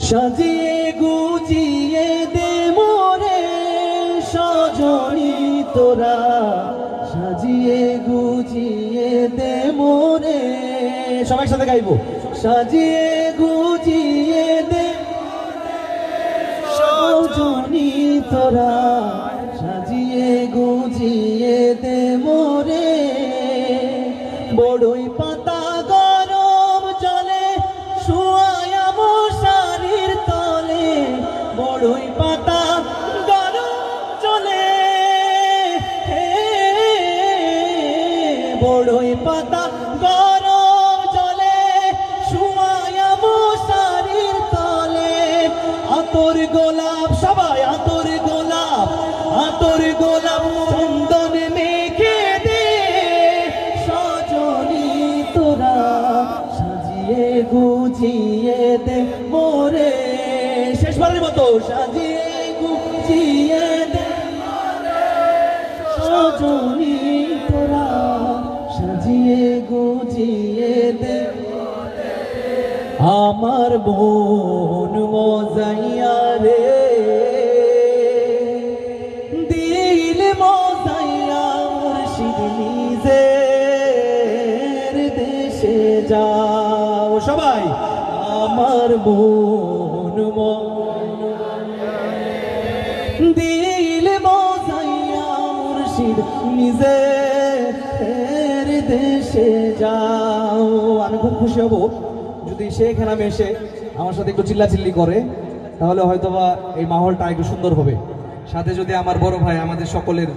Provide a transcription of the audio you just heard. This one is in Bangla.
সাজিয়ে গুজিয়ে দে মোরে সজনী তোরা, সাজিয়ে গুজিয়ে দে মোরে, সবাই সাথে গাইবো। সাজিয়ে গুজিয়ে দে সজনী তোরা, সাজিয়ে গুজিয়ে দে মোরে। বড়ই পাতা গরম জলে শুয়ায়া মশারির তলে, বড়ই পাতা গরম জলে, বড়ই পাতা গরম জলে শুয়ায়া মশারির তলে। আতর গোলাপ সবাই আতর গোলাপ, আতর গোলাপ চন্দন মেখে দে সজনী তোরা, সাজিয়ে গুজিয়ে দে মোরে। শেষবারের মতো সাজিয়ে গুজিয়ে দে সজনী তোরা, সাজিয়ে গুজিয়ে দে। আমার বোন মজাইয়া রে, দিল মজাইয়া মুর্শিদ নিজের দেশে যাও। সবাই আমার বোন দিল মজাইয়া মুর্শিদ নিজের দেশে যাও। আমি খুব খুশি হব যদি সে এখানে এসে আমার সাথে একটু চিল্লাচিল্লি করে, তাহলে হয়তোবা এই মাহলটা একটু সুন্দর হবে। সাথে যদি আমার বড় ভাই আমাদের সকলের